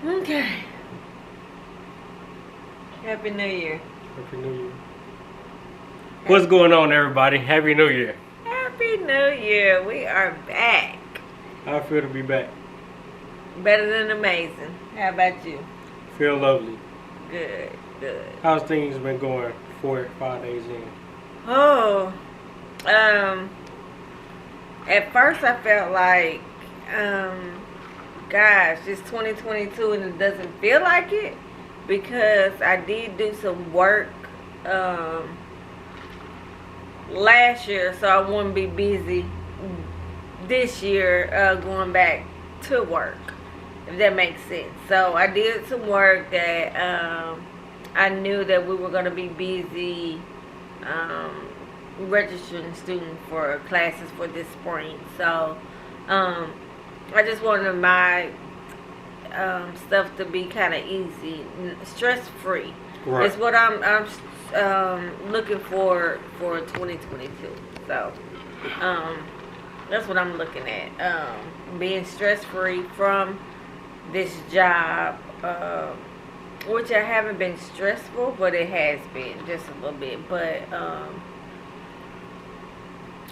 Okay. Happy New Year. Happy New Year. What's going on, everybody? Happy New Year. Happy New Year. We are back. How I feel to be back. Better than amazing. How about you? Feel lovely. Good, good. How's things been going 4 or 5 days in? Oh, at first I felt like, gosh, it's 2022 and it doesn't feel like it because I did do some work, last year, so I wouldn't be busy this year, going back to work, if that makes sense. So I did some work that, I knew that we were going to be busy, registering students for classes for this spring. So I just wanted my stuff to be kind of easy, stress free. Right. It's what I'm looking for 2022. So that's what I'm looking at, being stress free from this job, which I haven't been stressful, but it has been just a little bit. But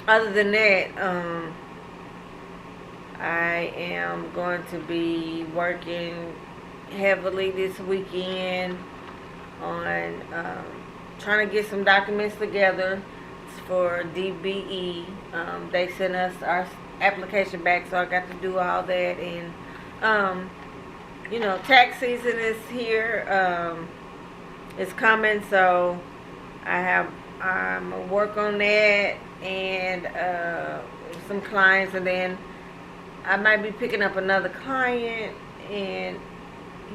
other than that, I am going to be working heavily this weekend on trying to get some documents together for DBE. They sent us our application back, so I got to do all that. And you know, tax season is here. It's coming, so I'm gonna work on that and some clients, and then I might be picking up another client, and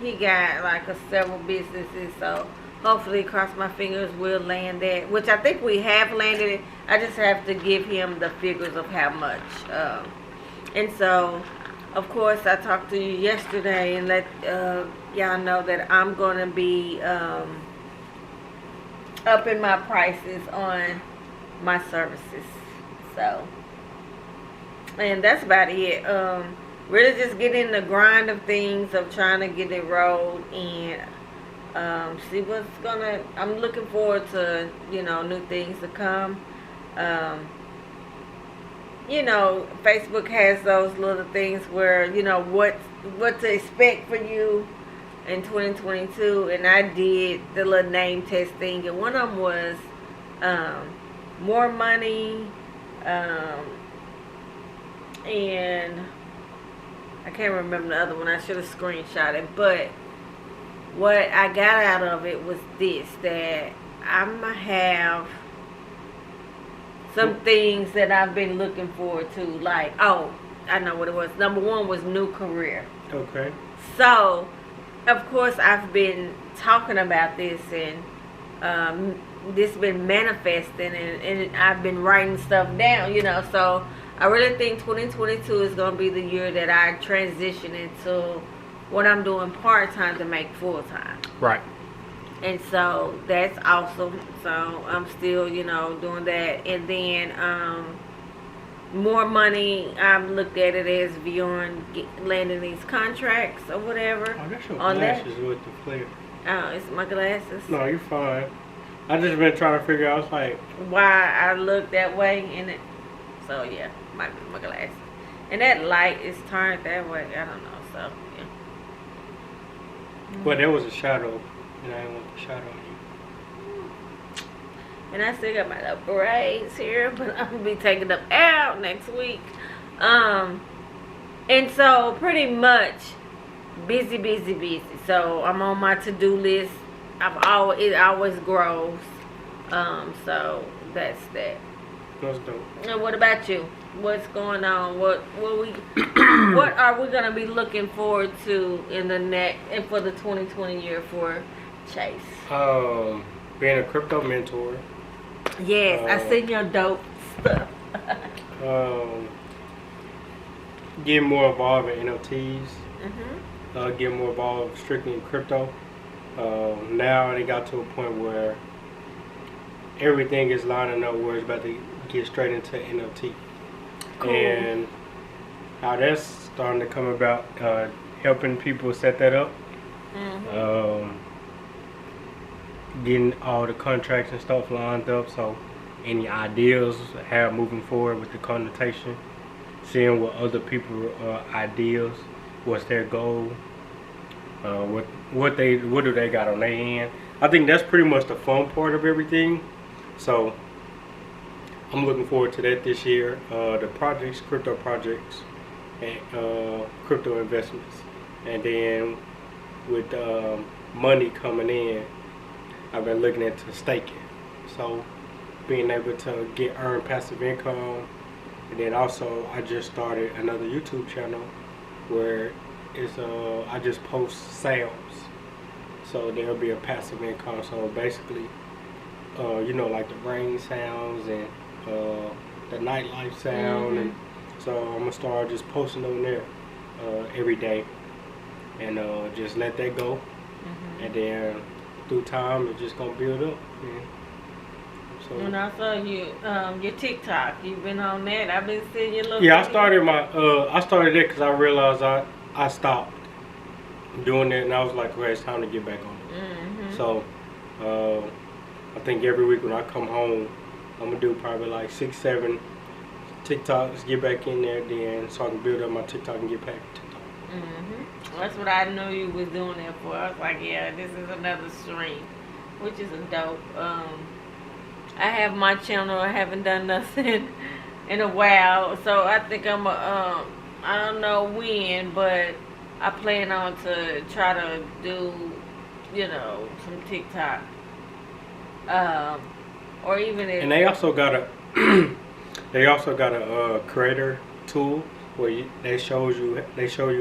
he got like several businesses, so hopefully, cross my fingers, we'll land that, which I think we have landed it. I just have to give him the figures of how much. And so, of course, I talked to you yesterday and let y'all know that I'm going to be upping my prices on my services. So, and that's about it. Really just getting the grind of things, of trying to get it rolled and see what's I'm looking forward to, you know, new things to come. You know, Facebook has those little things where, you know, what to expect for you in 2022, and I did the little name test thing, and one of them was more money, and I can't remember the other one. I should have screenshot it, but what I got out of it was this, that I'm going to have some things that I've been looking forward to. Like, oh, I know what it was. Number one was new career. Okay. So, of course, I've been talking about this, and this been manifesting, and I've been writing stuff down, you know. So, I really think 2022 is going to be the year that I transition into what I'm doing part-time to make full-time. Right. And so that's awesome. So I'm still, you know, doing that. And then more money, I've looked at it as beyond landing these contracts or whatever. Oh, that's your on glasses that. with the flare. Oh, it's my glasses. No, you're fine. I just been trying to figure out, like, why I look that way in it. So yeah, might be my glasses. And that light is turned that way. I don't know. So yeah. But there was a shadow, and I didn't want the shadow on you. And I still got my little braids here, but I'm going to be taking them out next week. And so, pretty much, busy. So, I'm on my to-do list. It always grows. So, that's that. That's dope. And what about you? What's going on? What are we gonna be looking forward to in the next and for the 2020 year for Chase? Being a crypto mentor. Yes, I seen your dope stuff. Getting more involved in NFTs. Mm-hmm. Getting more involved strictly in crypto. Now they got to a point where everything is lining up where it's about to get straight into NFT. Cool. And how that's starting to come about helping people set that up. Mm-hmm. Getting all the contracts and stuff lined up. So any ideas I have moving forward with the connotation, seeing what other people ideas, what's their goal, what do they got on their end. I think that's pretty much the fun part of everything. So I'm looking forward to that this year. The projects, crypto projects, and crypto investments, and then with money coming in, I've been looking into staking. So being able to earn passive income, and then also I just started another YouTube channel where it's I just post sales. So there'll be a passive income. So basically, like the rain sounds and the nightlife sound, and so I'm gonna start just posting on there every day, and just let that go, and then through time it's just gonna build up. So And I saw you your TikTok. You've been on that. I've been seeing your little. yeah, I videos. started it because I realized I stopped doing it, and I was like, well, it's time to get back on it. So I think every week when I come home, I'm gonna do probably like 6-7 TikToks, get back in there, then so I can build up my TikTok and get back to TikTok. That's what I knew you was doing that for. I was like, yeah, this is another stream, which is a dope. I have my channel. I haven't done nothing in a while, so I think I'm I don't know when, but I plan on to try to do, some TikTok, or even if. And they also got a creator tool where they show you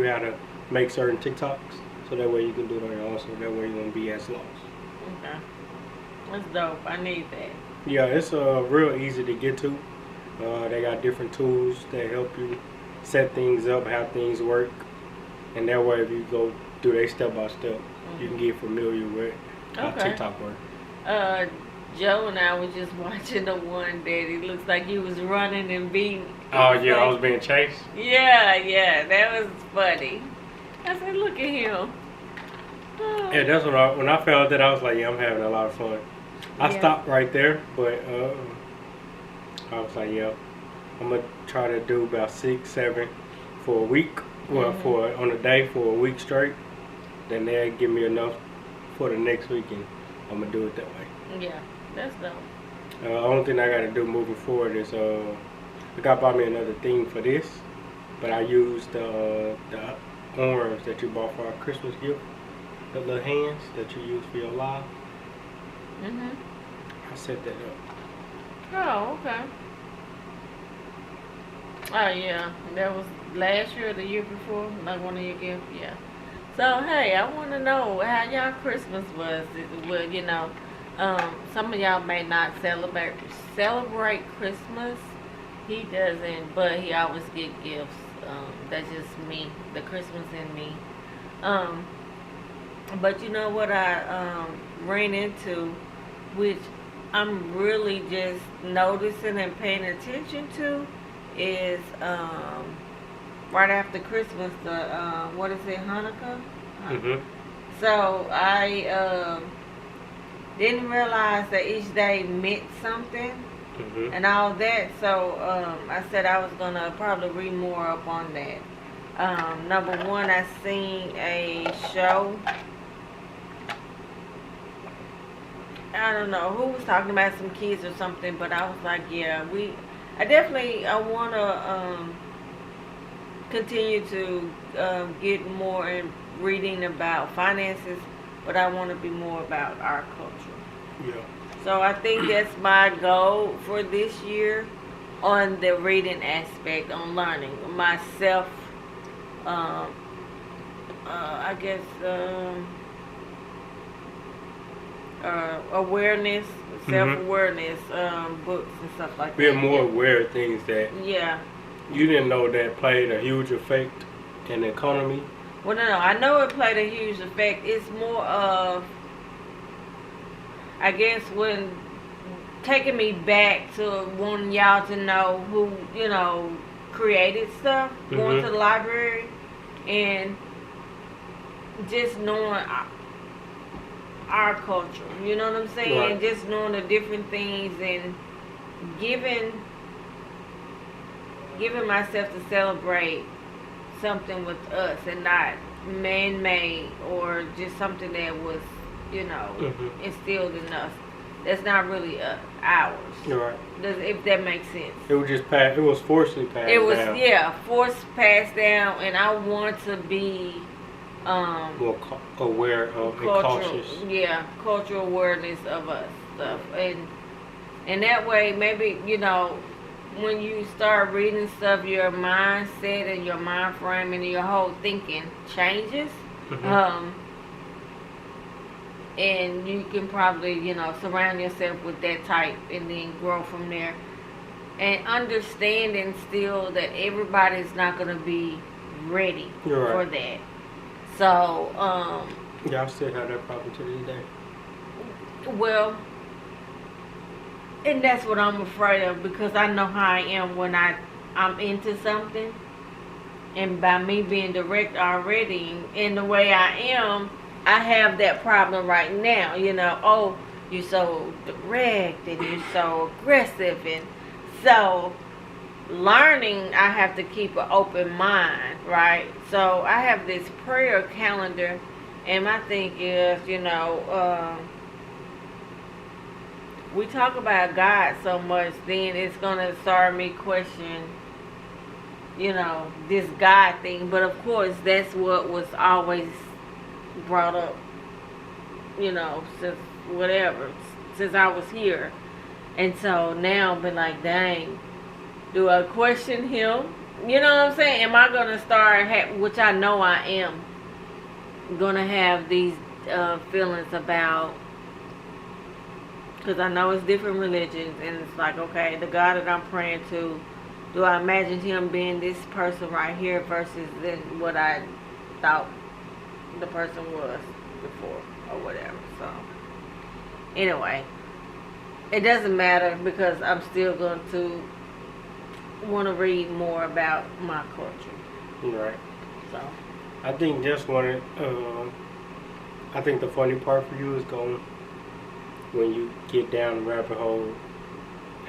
how to make certain TikToks, so that way you can do it on your own. So that way you won't be as lost. Okay, that's dope. I need that. Yeah, it's real easy to get to. They got different tools that help you set things up, how things work, and that way if you go through their step by step, you can get familiar with how TikTok works. Joe and I was just watching the one that it looks like he was running and being. Oh yeah, I was being chased. Yeah, that was funny. I said, look at him. Oh. Yeah, that's when I felt that I was like, yeah, I'm having a lot of fun. I stopped right there, but I was like, yeah, I'm gonna try to do about 6-7 for a week. Well, on a day for a week straight. Then they'll give me enough for the next week, and I'm gonna do it that way. Yeah, that's dope. The only thing I gotta do moving forward is I gotta buy me another thing for this, but I used the arms that you bought for our Christmas gift, the little hands that you use for your live. I set that up. Oh, okay. Oh, yeah. That was last year or the year before? Like one of your gifts? Yeah. So, hey, I want to know how y'all Christmas was. Well, some of y'all may not celebrate Christmas. He doesn't, but he always get gifts. That's just me, the Christmas in me. But you know what I ran into, which I'm really just noticing and paying attention to, is right after Christmas, the what is it, Hanukkah? So I didn't realize that each day meant something and all that. So I said I was gonna probably read more up on that. Number one, I seen a show. I don't know who was talking about some kids or something, but I was like, yeah, I want to continue to get more in reading about finances, but I want to be more about our culture. Yeah. So I think that's my goal for this year on the reading aspect, on learning myself. I guess. Awareness, self-awareness, books and stuff like that. Being more aware of things that you didn't know that played a huge effect in the economy. Well, no, I know it played a huge effect. It's more of, I guess, when taking me back to wanting y'all to know who, created stuff, going to the library, and just knowing our culture. You know what I'm saying? Right. Just knowing the different things and giving myself to celebrate something with us and not man-made or just something that was, instilled in us. That's not really ours. Right. If that makes sense. It was just passed. It was forcibly passed down. It was forced passed down, and I want to be more aware of and cautious. Yeah, cultural awareness of us stuff, and that way maybe when you start reading stuff, your mindset and your mind frame and your whole thinking changes. Mm-hmm. And you can probably, surround yourself with that type and then grow from there. And understanding still that everybody's not going to be ready for that. So, yeah, I still have that problem to this day. Well, and that's what I'm afraid of, because I know how I am when I'm into something. And by me being direct already in the way I am, I have that problem right now. Oh, you're so direct and you're so aggressive. And so learning, I have to keep an open mind, right? So I have this prayer calendar, and my thing is, we talk about God so much, then it's going to start me questioning, this God thing. But of course, that's what was always brought up, since I was here. And so now I've been like, dang, do I question him? You know what I'm saying? Am I going to start, which I know I am, going to have these feelings about, because I know it's different religions, and it's like, okay, the God that I'm praying to, do I imagine him being this person right here versus then what I thought the person was before or whatever. So anyway, it doesn't matter, because I'm still going to want to read more about my culture. Right. So I think just I think the funny part for you is when you get down the rabbit hole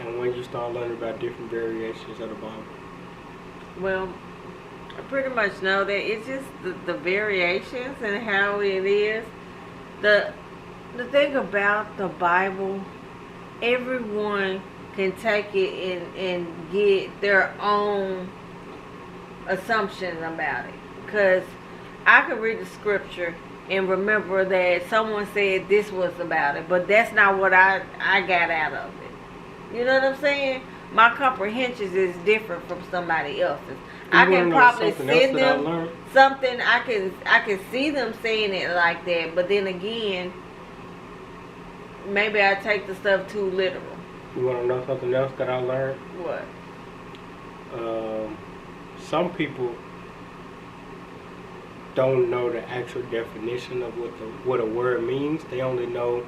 and when you start learning about different variations of the Bible. Well, I pretty much know that it's just the variations and how it is. The thing about the Bible, everyone can take it and get their own assumptions about it. Because I could read the scripture and remember that someone said this was about it, but that's not what I got out of it. You know what I'm saying? My comprehension is different from somebody else's. I can probably send them something. I can see them saying it like that, but then again, maybe I take the stuff too literal. You want to know something else that I learned? What? Some people don't know the actual definition of what a word means. They only know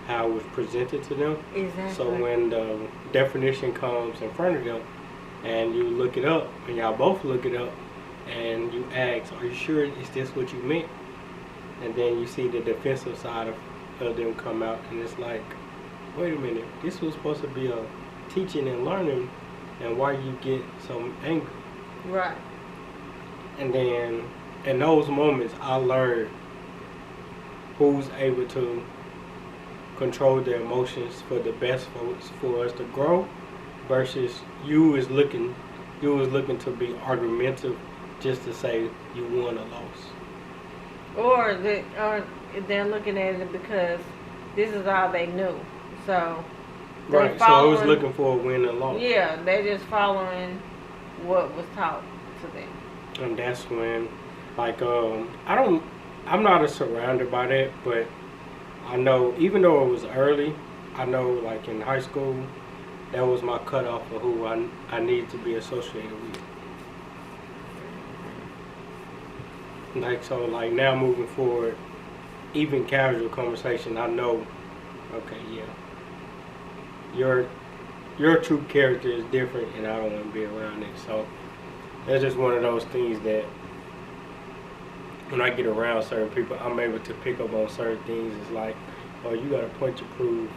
how it was presented to them. Exactly. So when the definition comes in front of them and you look it up, and y'all both look it up, and you ask, are you sure is this what you meant? And then you see the defensive side of them come out, and it's like, wait a minute, this was supposed to be a teaching and learning, and why you get so angry? Right. And then in those moments, I learned who's able to control their emotions for the best for us to grow, versus you was looking to be argumentative just to say you won or lost. Or they're looking at it because this is all they knew. So right. So I was looking for a win or loss. Yeah, they're just following what was taught to them. And that's when, like, I'm not as surrounded by that, but I know, even though it was early, I know, like, in high school, that was my cutoff for who I need to be associated with. Like, so, like, now moving forward, even casual conversation, I know, okay, yeah, your true character is different, and I don't want to be around it. So that's just one of those things that when I get around certain people, I'm able to pick up on certain things. It's like, oh, you got a point to prove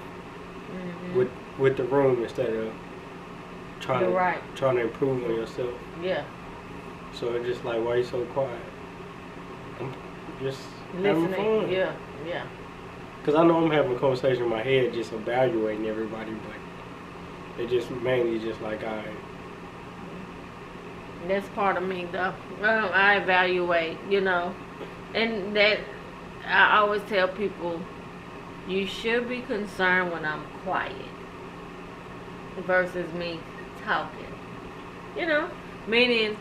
with the room instead of trying to improve on yourself. Yeah. So it's just like, why you so quiet? I'm just Listening. having fun. Yeah, yeah. Because I know I'm having a conversation in my head, just evaluating everybody, but it just mainly just like, all right. That's part of me, though. I evaluate, and that I always tell people, you should be concerned when I'm quiet versus me talking. Meaning,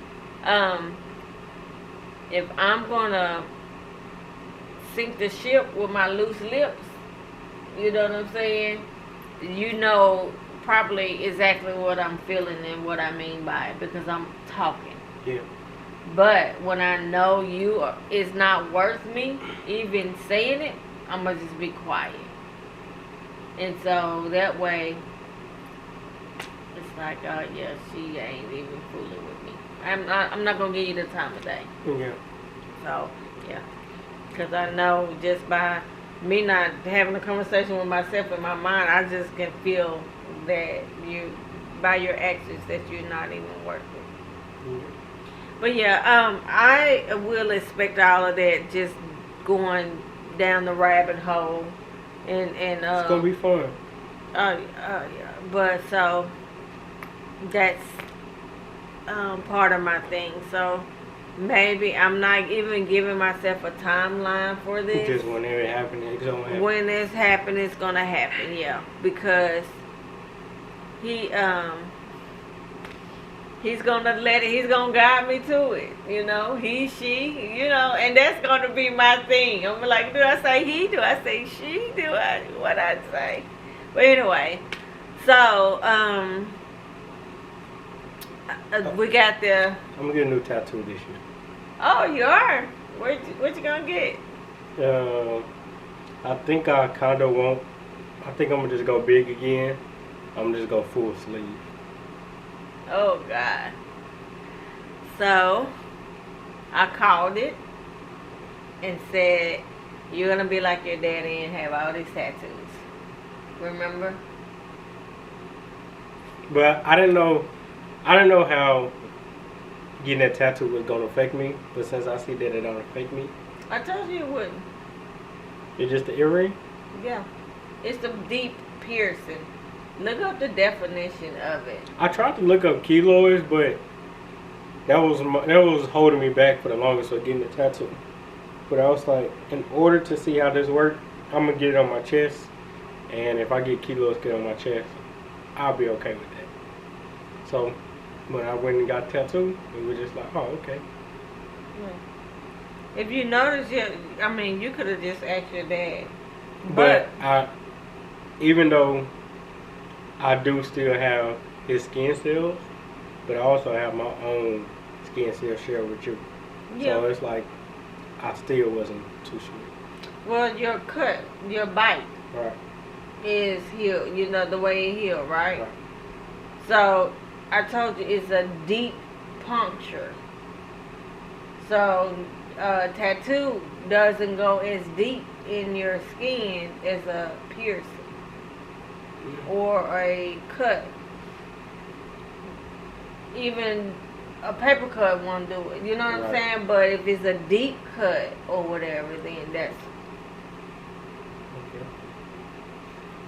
if I'm gonna sink the ship with my loose lips, you know what I'm saying? Probably exactly what I'm feeling and what I mean by it because I'm talking. Yeah. But when I know it's not worth me even saying it, I'm gonna just be quiet. And so that way, it's like, oh yeah, she ain't even fooling with me. I'm not gonna give you the time of day. Yeah. So yeah, because I know just by me not having a conversation with myself in my mind, I just can feel that by your actions, that you're not even worth it. Yeah. But yeah, I will expect all of that just going down the rabbit hole, and it's gonna be fun. Yeah. But so that's part of my thing. So maybe I'm not even giving myself a timeline for this. Just whenever it happens, it's gonna happen. When it's happening, it's gonna happen. Yeah, because he's gonna he's gonna guide me to it, she, and that's gonna be my thing. I'm like, do I say he, do I say she, what I say? But anyway, so, we got I'm gonna get a new tattoo this year. Oh, you are? What you gonna get? I think I kinda won't, I think I'm gonna just go big again. I'm just go full sleeve. Oh, God. So, I called it and said, you're going to be like your daddy and have all these tattoos. Remember? But I didn't know how getting that tattoo was going to affect me. But since I see that it don't affect me. I told you it wouldn't. It's just the earring? Yeah. It's the deep piercing. Look up the definition of it. I tried to look up keloids, but that was holding me back for the longest of getting the tattoo. But I was like, in order to see how this works, I'm gonna get it on my chest, and if I get keloids get on my chest, I'll be okay with that. So when I went and got tattooed, it was just like, oh, okay. Yeah. If you notice, you could have just asked your dad. But even though I do still have his skin cells, but I also have my own skin cells shared with you. Yeah. So it's like I still wasn't too sure. Well, your cut, your bite, right, is healed. The way it healed, right? So I told you it's a deep puncture. So tattoo doesn't go as deep in your skin as a piercing. Or a cut. Even a paper cut won't do it. You know what I'm saying? But if it's a deep cut or whatever, then that's okay.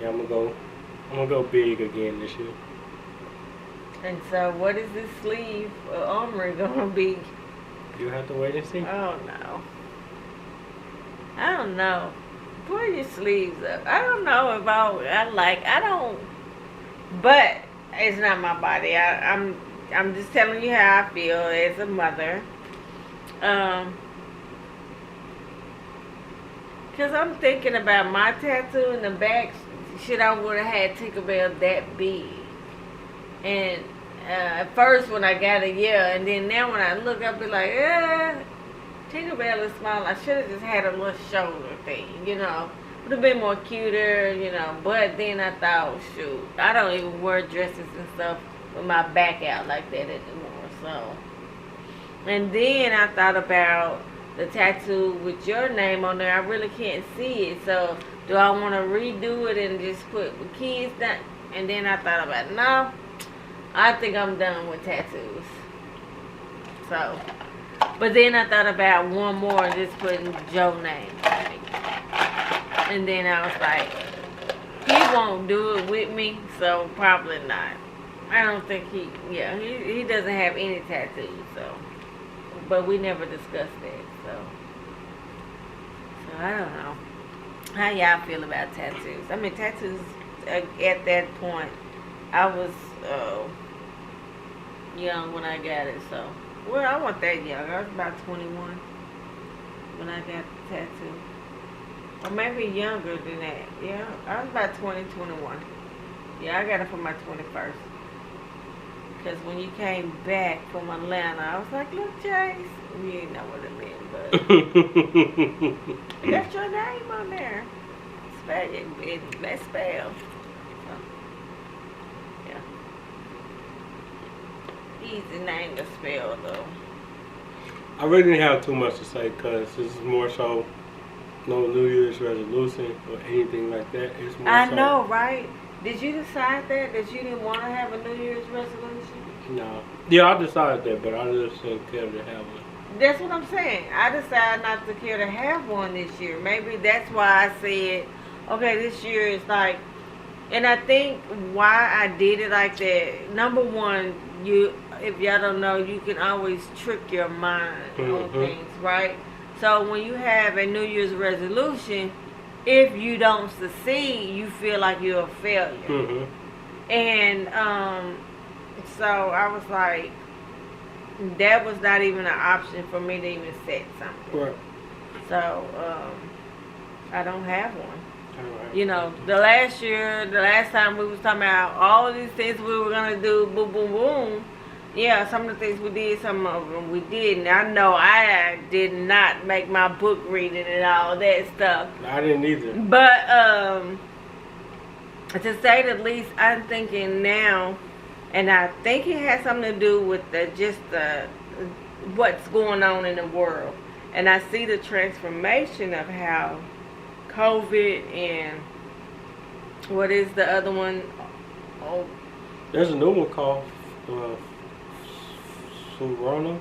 Yeah, I'm gonna go big again this year. And so, what is this sleeve armory gonna be? You have to wait and see. Oh no. I don't know. Pull your sleeves up. I don't know if I don't, but it's not my body. I'm just telling you how I feel as a mother. Cause I'm thinking about my tattoo in the back. Shit, I would have had Tinkerbell that big. And at first when I got it, yeah, and then now when I look up, it's like, Tinkerbell is small. I should have just had a little shoulder thing, Would have been more cuter, But then I thought, shoot, I don't even wear dresses and stuff with my back out like that anymore. So, and then I thought about the tattoo with your name on there, I really can't see it. So do I want to redo it and just put the kids down? And then I thought about it. No, I think I'm done with tattoos. So, but then I thought about one more and just putting Joe's name on me. And then I was like, he won't do it with me, so probably not. I don't think he doesn't have any tattoos, so. But we never discussed that, so I don't know. How y'all feel about tattoos? I mean, tattoos at that point, I was young when I got it, so. Well, I wasn't that young. I was about 21 when I got the tattoo. Or maybe younger than that. Yeah, I was about 20, 21. Yeah, I got it for my 21st. Because when you came back from Atlanta, I was like, look, Chase. You didn't know what it meant, but that's your name on there. Spell it. Let's spell. So, yeah. Easy name to spell, though. I really didn't have too much to say because this is more so no New Year's resolution or anything like that. It's more I know, right? Did you decide that you didn't want to have a New Year's resolution? No. Yeah, I decided that, but I just didn't care to have one. That's what I'm saying. I decided not to care to have one this year. Maybe that's why I said, okay, this year is like, and I think why I did it like that. Number one, if y'all don't know, you can always trick your mind on things, right? So when you have a New Year's resolution, if you don't succeed, you feel like you're a failure. And so I was like, that was not even an option for me to even set something. Right. So I don't have one. You know, the last time we was talking about all of these things we were gonna do, boom, boom, boom. Yeah, some of the things we did, some of them we didn't. I know I did not make my book reading and all that stuff. I didn't either. But to say the least, I'm thinking now, and I think it has something to do with what's going on in the world. And I see the transformation of how COVID and what is the other one? Oh, there's a new one called Corona.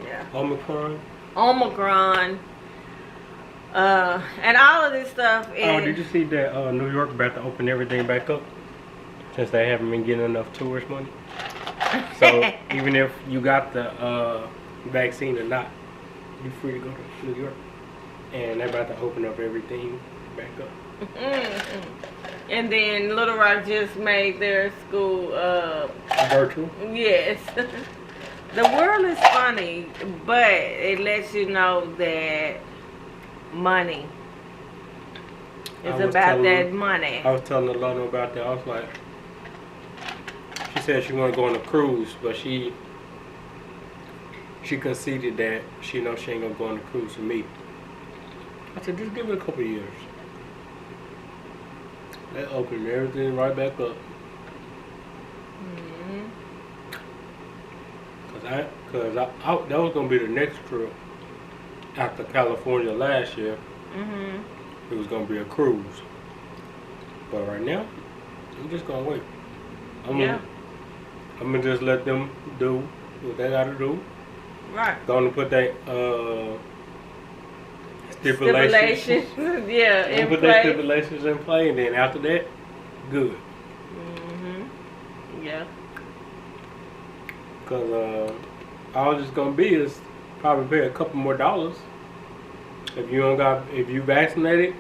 Yeah. Omicron. And all of this stuff. Did you see that New York about to open everything back up since they haven't been getting enough tourist money? So even if you got the vaccine or not, you're free to go to New York. And they're about to open up everything back up. And then Little Rock just made their school virtual. Yes. The world is funny, but it lets you know that money is about that money. I was telling Alana about that. I was like, she said she want to go on a cruise, but she conceded that she knows she ain't gonna go on a cruise with me. I said, just give it a couple of years. They opened everything right back up. Cause that was gonna be the next trip after California last year. It was gonna be a cruise, but right now I'm just gonna wait. I'm gonna just let them do what they gotta do. Right. Gonna put that stipulations. Yeah. Put their stipulations in play, and then after that, good. Yeah. Cause all it's gonna be is probably pay a couple more dollars. If you vaccinated,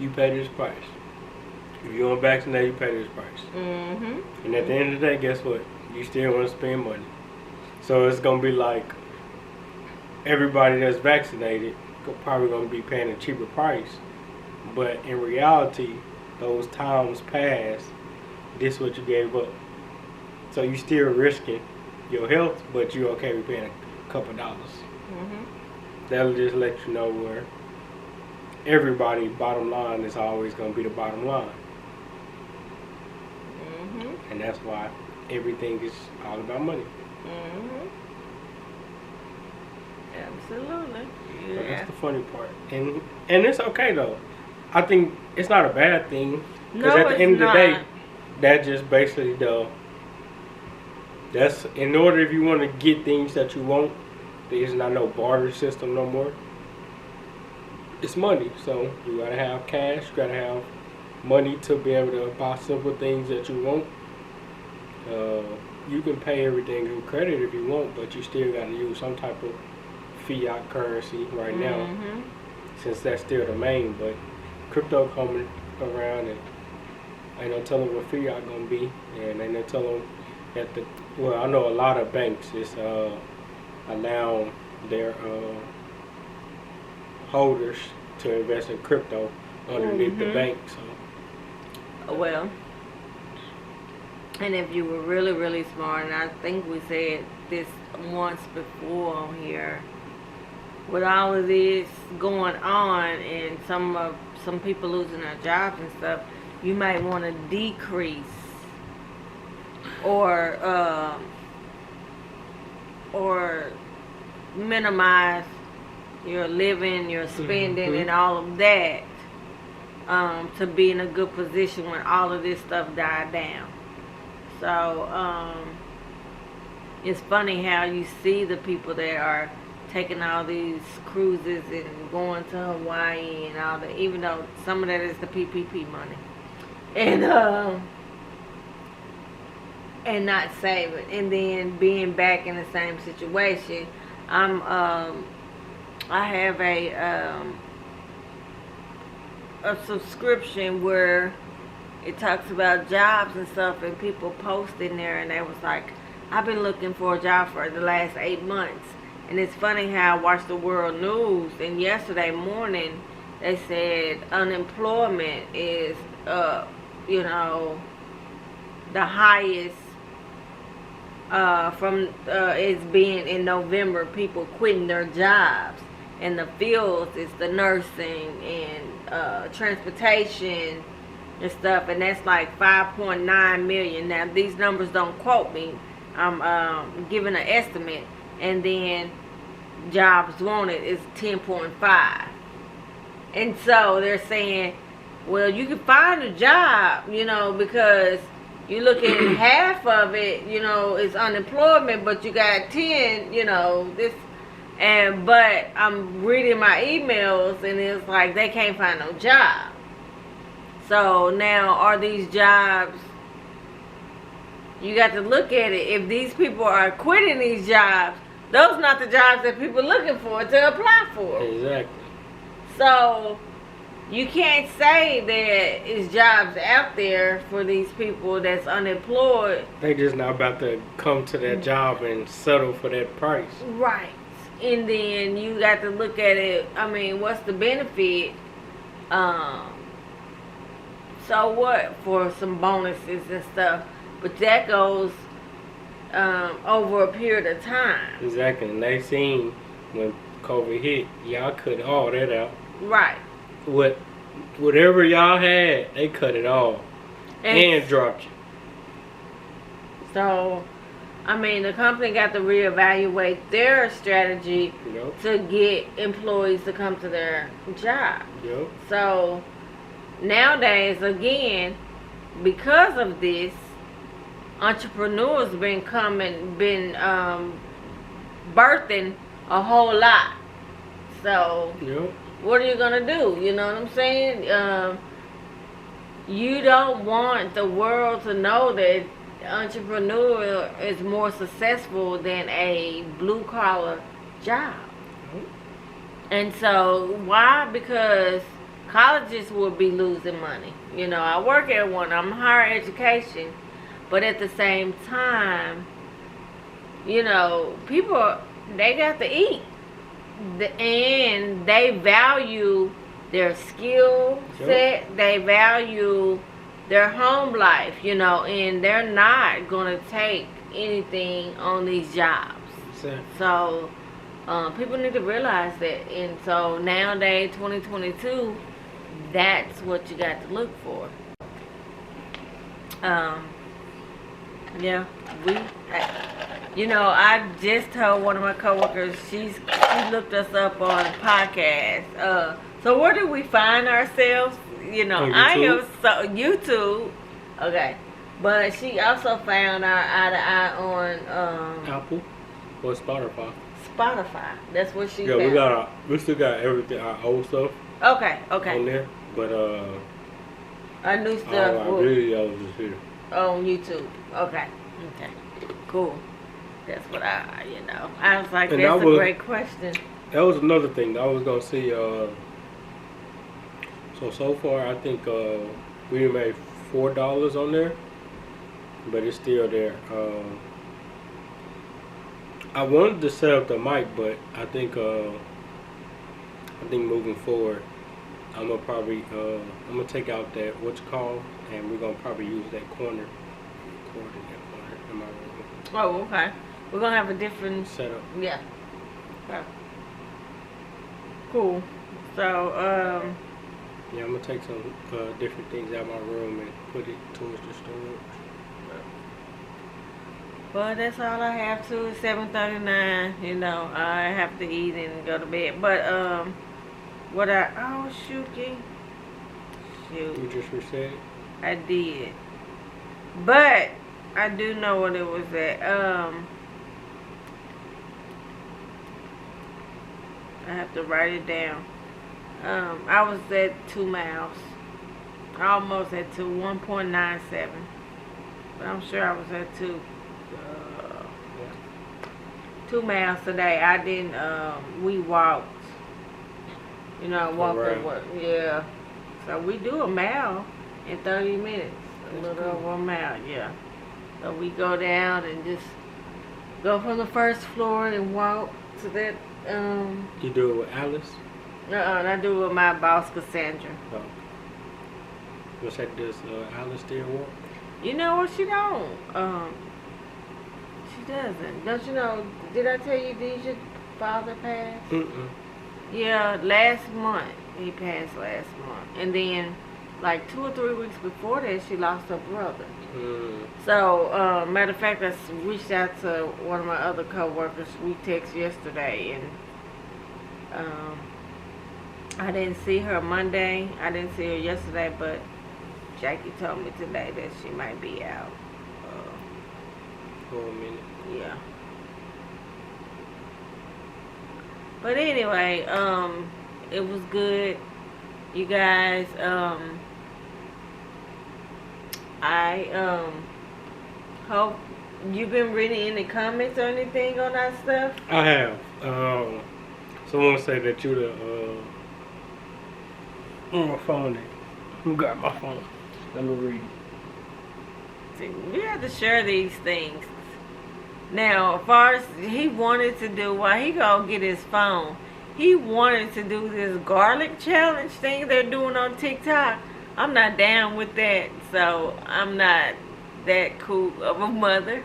you pay this price. If you unvaccinated, you pay this price. And at the end of the day, guess what? You still want to spend money. So it's gonna be like everybody that's vaccinated probably gonna be paying a cheaper price. But in reality, those times past, this is what you gave up. So you still risking your health, but you're okay with paying a couple dollars. That'll just let you know where everybody bottom line is always going to be the bottom line. And that's why everything is all about money. Absolutely. So Yeah. that's the funny part, and it's okay though. I think it's not a bad thing because No, at the it's end of the not. day, that just basically that's in order if you want to get things that you want. There's not no barter system no more. It's money, so you gotta have cash. You gotta have money to be able to buy simple things that you want. You can pay everything in credit if you want, but you still gotta use some type of fiat currency right now, Mm-hmm. since that's still the main. But crypto coming around, and ain't no telling what fiat gonna be, and ain't no telling that I know a lot of banks is allow their holders to invest in crypto underneath the bank. So Well, and if you were really, really smart, and I think we said this once before on here, with all of this going on and some people losing their jobs and stuff, you might want to decrease or minimize your living, your spending, and all of that, to be in a good position when all of this stuff died down. So it's funny how you see the people that are taking all these cruises and going to Hawaii and all that, even though some of that is the PPP money, and not saving, and then being back in the same situation. I have a subscription where it talks about jobs and stuff, and people post in there, and they was like, I've been looking for a job for the last 8 months. And it's funny how I watch the world news, and yesterday morning they said unemployment is the highest from it's been in November. People quitting their jobs. In the fields, it's the nursing and transportation and stuff, and that's like 5.9 million. Now these numbers don't quote me. I'm giving an estimate, and then jobs wanted is 10.5. And so they're saying, well, you can find a job, because you look at half of it, is unemployment, but you got 10, this. But I'm reading my emails, and it's like they can't find no job. So now, are these jobs? You got to look at it. If these people are quitting these jobs, those are not the jobs that people are looking for to apply for. exactly. So you can't say that it's jobs out there for these people that's unemployed. They just not about to come to that job and settle for that price. Right. And then you got to look at it. I mean, what's the benefit? So what for some bonuses and stuff? But that goes over a period of time. Exactly. And they seen when COVID hit, y'all cut all that out. Right. Whatever y'all had, they cut it all and dropped you. So, I mean, the company got to reevaluate their strategy to get employees to come to their job. Yep. So, nowadays, again, because of this, entrepreneurs been birthing a whole lot. So, what are you gonna do? You know what I'm saying? You don't want the world to know that entrepreneur is more successful than a blue collar job. And so why? Because colleges will be losing money. I work at one. I'm higher education, but at the same time, people, they got to eat, and they value their skill set. They value their home life, and they're not going to take anything on these jobs. Exactly. So people need to realize that. And so nowadays, 2022, that's what you got to look for. Yeah, You know, I just told one of my coworkers she looked us up on podcast. So where do we find ourselves? You know, On I YouTube? am so YouTube. Okay, but she also found our eye to eye on Apple or Spotify. Spotify. That's what she Yeah, found. we still got everything, our old stuff Okay, on okay. there, but Our new all stuff our videos is here. on YouTube. Okay, okay, cool. That's what I was like, And that's that a was- great question. That was another thing that I was gonna see. So far, I think we made $4 on there, but it's still there. I wanted to set up the mic, but I think moving forward, I'm gonna probably I'm gonna take out that what's called, and we're gonna probably use that corner, recording that corner in my room Oh, okay. We're gonna have a different. setup. Yeah. Okay. Cool. So, Yeah, I'm gonna take some different things out of my room and put it towards the storage. well, that's all I have to. It's 7:39. You know, I have to eat and go to bed. But oh shoot, You shoot, just reset it. I did. But I do know what it was at. I have to write it down. I was at 2 miles. Almost at 1.97. But I'm sure I was at 2 miles today. I didn't, we walked. You know, walked to Right. work. Yeah. So we do a mile in 30 minutes. A little over a mile, yeah. So we go down and just go from the first floor and walk to that, You do it with Alice? I do it with my boss, Cassandra. Oh. What's that? Does Alice still walk? You know what? She don't. She doesn't. Don't you know? Did I tell you Deja's father passed? Mm-mm. Yeah, last month. He passed last month. And then, like 2 or 3 weeks before that, she lost her brother. Mm. So, matter of fact, I reached out to one of my other coworkers. We texted yesterday, and I didn't see her Monday. I didn't see her yesterday, but Jackie told me today that she might be out. For a minute. Yeah. But anyway, it was good. You guys, I hope you've been reading any comments or anything on that stuff. I have. Someone said that you the on my phone. Who got my phone? Let me read. See, we have to share these things. Now, as far as he wanted to do, while he gonna get his phone, he wanted to do this garlic challenge thing they're doing on TikTok. I'm not down with that, so I'm not that cool of a mother.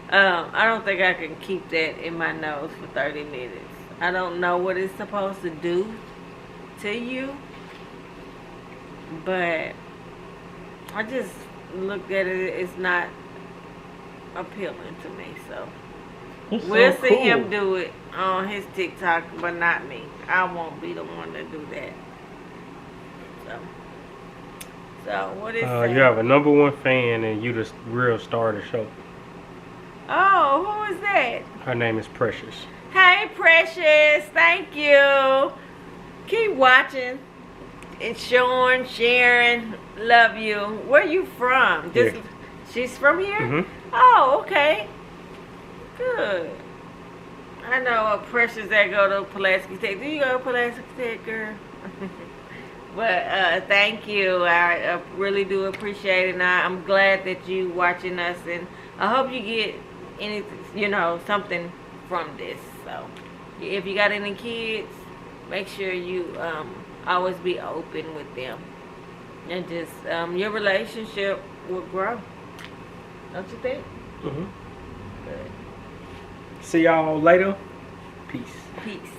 I don't think I can keep that in my nose for 30 minutes. I don't know what it's supposed to do to you, but I just looked at it. It's not appealing to me, so we'll see him do it on his TikTok, but not me. I won't be the one to do that. So what is that? You have a #1 fan and you the real star of the show. Oh, who is that? Her name is Precious. Hey, Precious. Thank you. Keep watching and showing, sharing. Love you. Where you from? Here. She's from here? Mm-hmm. Oh, okay. Good. I know a Precious that go to Pulaski Tech. Do you go to Pulaski Tech, girl? But thank you. I really do appreciate it. And I'm glad that you watching us, and I hope you get anything, something from this. So if you got any kids, make sure you always be open with them, and just your relationship will grow. Don't you think? Mm-hmm. Good. See y'all later. Peace. Peace.